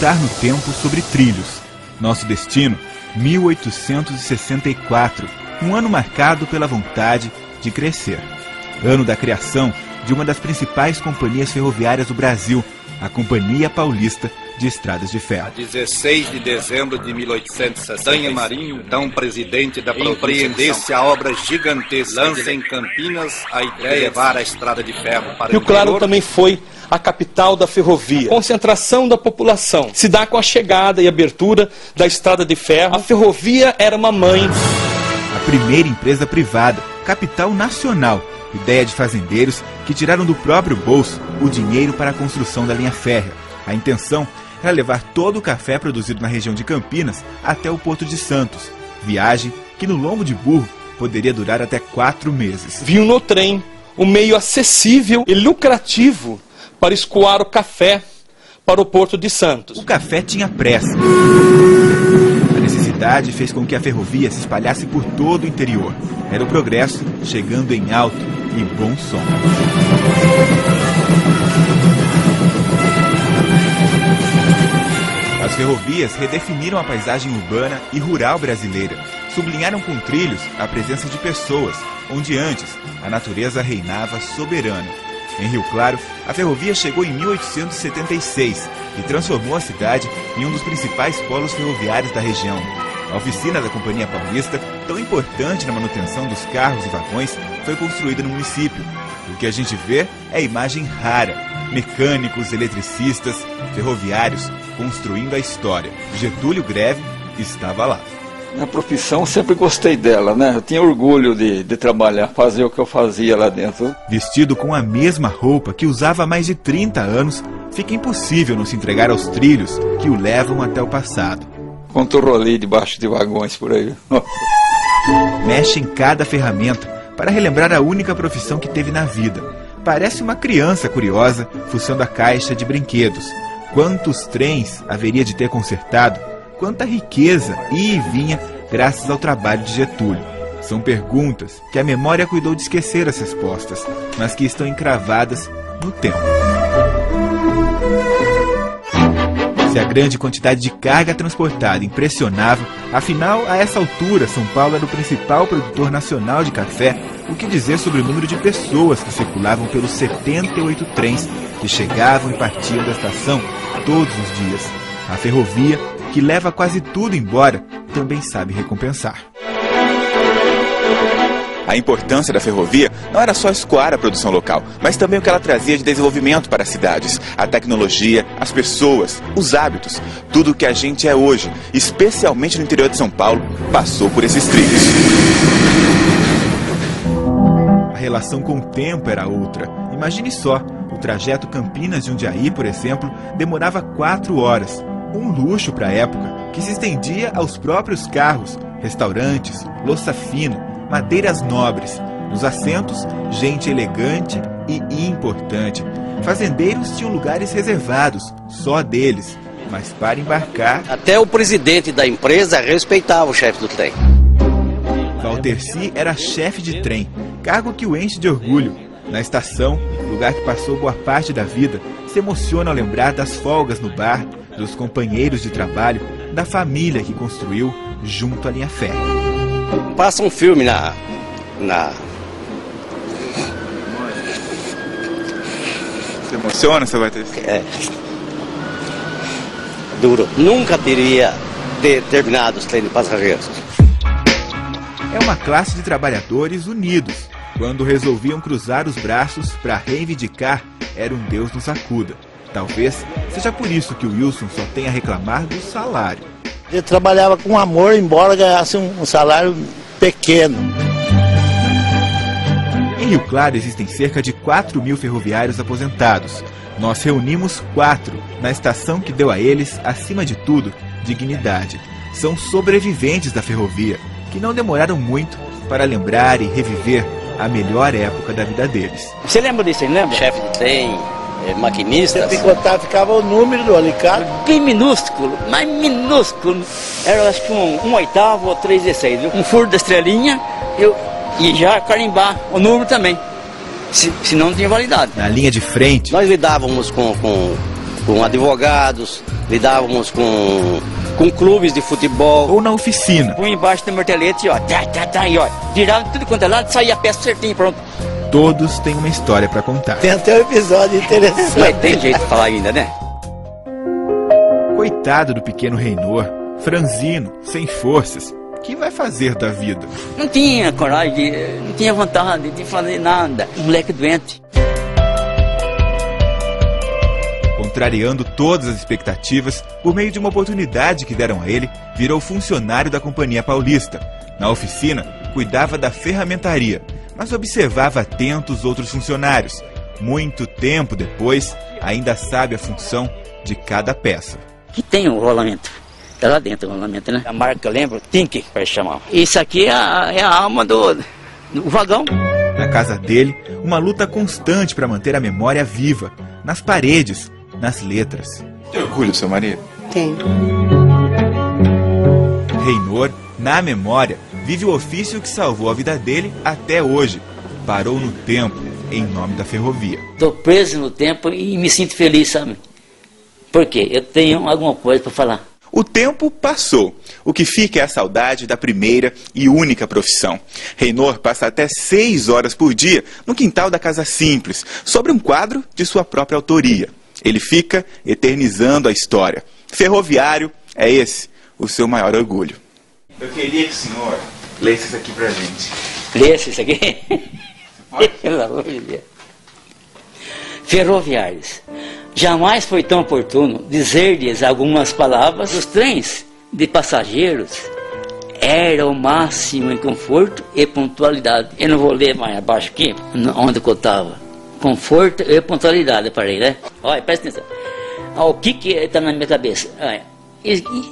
voltar no tempo sobre trilhos. Nosso destino, 1864, um ano marcado pela vontade de crescer. Ano da criação de uma das principais companhias ferroviárias do Brasil, a Companhia Paulista de Estradas de Ferro. 16 de dezembro de 1860, Danha Marinho, então presidente da província, a obra gigantesca, lança em Campinas a ideia de levar a estrada de ferro para Rio Claro também foi a capital da ferrovia. A concentração da população se dá com a chegada e abertura da estrada de ferro. A ferrovia era uma mãe. A primeira empresa privada, capital nacional, ideia de fazendeiros que tiraram do próprio bolso o dinheiro para a construção da linha férrea. A intenção era levar todo o café produzido na região de Campinas até o Porto de Santos, viagem que no lombo de burro poderia durar até 4 meses. Viu no trem um meio acessível e lucrativo para escoar o café para o Porto de Santos. O café tinha pressa. A necessidade fez com que a ferrovia se espalhasse por todo o interior. Era o progresso chegando em alto e bom som. As ferrovias redefiniram a paisagem urbana e rural brasileira. Sublinharam com trilhos a presença de pessoas, onde antes a natureza reinava soberana. Em Rio Claro, a ferrovia chegou em 1876 e transformou a cidade em um dos principais polos ferroviários da região. A oficina da Companhia Paulista, tão importante na manutenção dos carros e vagões, foi construída no município. O que a gente vê é imagem rara: mecânicos, eletricistas, ferroviários construindo a história. Getúlio Greve estava lá. Na profissão sempre gostei dela, né? Eu tinha orgulho de trabalhar, fazer o que eu fazia lá dentro. Vestido com a mesma roupa que usava há mais de 30 anos, fica impossível não se entregar aos trilhos que o levam até o passado. Quanto rolê debaixo de vagões por aí. Mexe em cada ferramenta para relembrar a única profissão que teve na vida. Parece uma criança curiosa fuçando a caixa de brinquedos. Quantos trens haveria de ter consertado? Quanta riqueza ia e vinha graças ao trabalho de Getúlio. São perguntas que a memória cuidou de esquecer as respostas, mas que estão encravadas no tempo. Se a grande quantidade de carga transportada impressionava, afinal, a essa altura, São Paulo era o principal produtor nacional de café, o que dizer sobre o número de pessoas que circulavam pelos 78 trens que chegavam e partiam da estação todos os dias. A ferrovia, que leva quase tudo embora, também sabe recompensar. A importância da ferrovia não era só escoar a produção local, mas também o que ela trazia de desenvolvimento para as cidades. A tecnologia, as pessoas, os hábitos, tudo o que a gente é hoje, especialmente no interior de São Paulo, passou por esses trilhos. A relação com o tempo era outra. Imagine só, o trajeto Campinas-Jundiaí, por exemplo, demorava 4 horas. Um luxo para a época, que se estendia aos próprios carros, restaurantes, louça fina, madeiras nobres. Nos assentos, gente elegante e importante. Fazendeiros tinham lugares reservados, só deles, mas para embarcar... Até o presidente da empresa respeitava o chefe do trem. Valterci era chefe de trem, cargo que o enche de orgulho. Na estação, lugar que passou boa parte da vida, se emociona ao lembrar das folgas no bar, dos companheiros de trabalho, da família que construiu junto à linha férrea. Passa um filme na... Você emociona, seu Valterci? É. Duro. Nunca teria terminado os trens de passageiros. É uma classe de trabalhadores unidos. Quando resolviam cruzar os braços para reivindicar, era um Deus nos acuda. Talvez seja por isso que o Wilson só tem a reclamar do salário. Ele trabalhava com amor, embora ganhasse um salário pequeno. Em Rio Claro existem cerca de 4.000 ferroviários aposentados. Nós reunimos 4 na estação que deu a eles, acima de tudo, dignidade. São sobreviventes da ferrovia, que não demoraram muito para lembrar e reviver a melhor época da vida deles. Você lembra disso, lembra? Chefe de trem, maquinistas. Você picotar, ficava o número do alicate. Bem minúsculo, mais minúsculo. Era acho que um oitavo ou 3/16, viu? Um furo da estrelinha e já carimbar o número também. Senão não tinha validade. Na linha de frente, nós lidávamos com com advogados, lidávamos com clubes de futebol. Ou na oficina. Põe embaixo do martelete e ó, e ó, virava tudo quanto é lado, saía a peça certinho, pronto. Todos têm uma história para contar. Tem até um episódio interessante. Mas tem jeito de falar ainda, né? Coitado do pequeno Reynor, franzino, sem forças. O que vai fazer da vida? Não tinha coragem, não tinha vontade de fazer nada. Um moleque doente. Contrariando todas as expectativas, por meio de uma oportunidade que deram a ele, virou funcionário da Companhia Paulista. Na oficina, cuidava da ferramentaria, mas observava atento os outros funcionários. Muito tempo depois, ainda sabe a função de cada peça. Que tem o rolamento. Tá lá dentro o rolamento, né? A marca que eu lembro, Tink, para chamar. Isso aqui é a alma do vagão. Na casa dele, uma luta constante para manter a memória viva, nas paredes, nas letras. Tem orgulho do seu marido? Tenho. Reynor, na memória, vive o ofício que salvou a vida dele até hoje. Parou no tempo, em nome da ferrovia. Estou preso no tempo e me sinto feliz, sabe? Por quê? Eu tenho alguma coisa para falar. O tempo passou. O que fica é a saudade da primeira e única profissão. Reynor passa até 6 horas por dia no quintal da Casa Simples, sobre um quadro de sua própria autoria. Ele fica eternizando a história. Ferroviário é esse o seu maior orgulho. Eu queria que o senhor lesse isso aqui pra gente. Lesse isso aqui? Pelo amor de Deus. Ferroviários. Jamais foi tão oportuno dizer-lhes algumas palavras. Os trens de passageiros eram o máximo em conforto e pontualidade. Eu não vou ler mais abaixo aqui, onde eu estava. Conforto e pontualidade, eu parei, né? Olha, presta atenção. O que está na minha cabeça? Olha,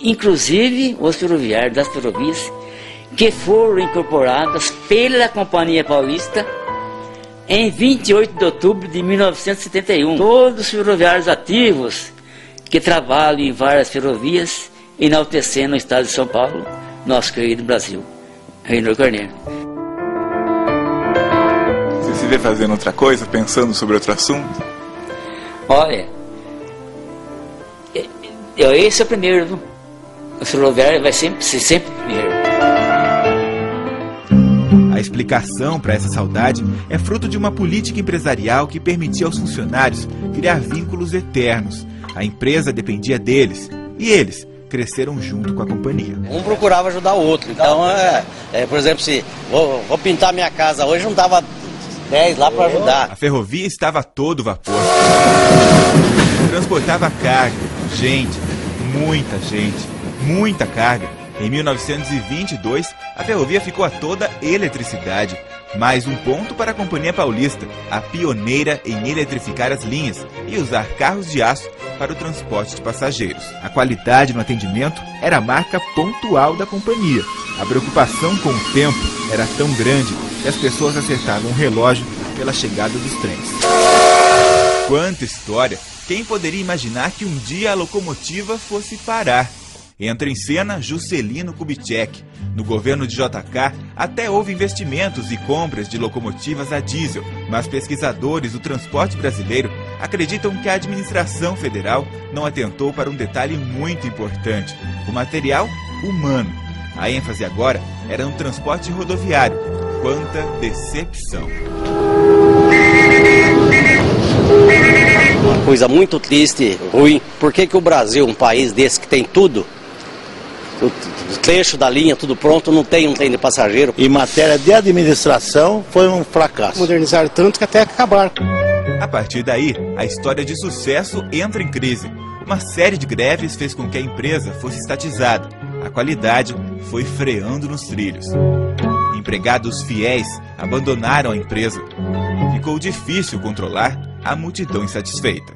inclusive os ferroviários das ferrovias que foram incorporadas pela Companhia Paulista em 28 de outubro de 1971. Todos os ferroviários ativos que trabalham em várias ferrovias, enaltecendo o estado de São Paulo, nosso querido Brasil. Reynor Carneiro. Você se vê fazendo outra coisa, pensando sobre outro assunto? Olha, esse é o primeiro, viu? O ferroviário vai ser sempre primeiro. A explicação para essa saudade é fruto de uma política empresarial que permitia aos funcionários criar vínculos eternos. A empresa dependia deles e eles cresceram junto com a companhia. Um procurava ajudar o outro. Então, por exemplo, se vou pintar minha casa hoje, não dava 10 lá para ajudar. A ferrovia estava a todo vapor. Transportava carga, gente, muita carga. Em 1922, a ferrovia ficou a toda eletricidade. Mais um ponto para a Companhia Paulista, a pioneira em eletrificar as linhas e usar carros de aço para o transporte de passageiros. A qualidade no atendimento era a marca pontual da companhia. A preocupação com o tempo era tão grande que as pessoas acertavam o relógio pela chegada dos trens. Quanta história! Quem poderia imaginar que um dia a locomotiva fosse parar? Entra em cena Juscelino Kubitschek. No governo de JK, até houve investimentos e compras de locomotivas a diesel, mas pesquisadores do transporte brasileiro acreditam que a administração federal não atentou para um detalhe muito importante: o material humano. A ênfase agora era no transporte rodoviário. Quanta decepção! Uma coisa muito triste, ruim. Por que o Brasil, um país desse que tem tudo, o trecho da linha, tudo pronto, não tem um trem de passageiro? Em matéria de administração, foi um fracasso. Modernizaram tanto que até acabaram. A partir daí, a história de sucesso entra em crise. Uma série de greves fez com que a empresa fosse estatizada. A qualidade foi freando nos trilhos. Empregados fiéis abandonaram a empresa. Ficou difícil controlar a multidão insatisfeita.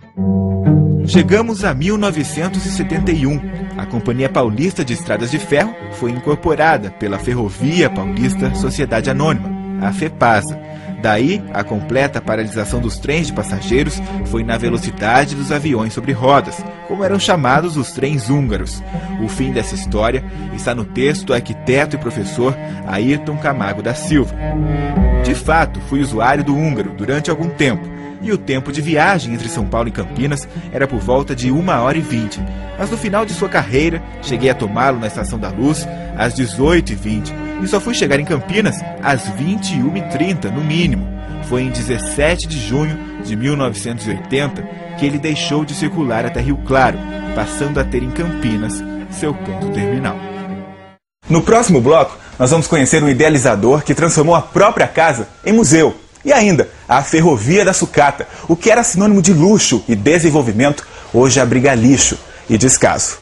Chegamos a 1971. A Companhia Paulista de Estradas de Ferro foi incorporada pela Ferrovia Paulista Sociedade Anônima, a FEPASA. Daí, a completa paralisação dos trens de passageiros foi na velocidade dos aviões sobre rodas, como eram chamados os trens húngaros. O fim dessa história está no texto do arquiteto e professor Ayrton Camargo da Silva. De fato, fui usuário do húngaro durante algum tempo, e o tempo de viagem entre São Paulo e Campinas era por volta de 1h20. Mas no final de sua carreira, cheguei a tomá-lo na Estação da Luz às 18h20 e só fui chegar em Campinas às 21h30, no mínimo. Foi em 17 de junho de 1980 que ele deixou de circular até Rio Claro, passando a ter em Campinas seu ponto terminal. No próximo bloco, nós vamos conhecer um idealizador que transformou a própria casa em museu. E ainda, a Ferrovia da Sucata, o que era sinônimo de luxo e desenvolvimento, hoje abriga lixo e descaso.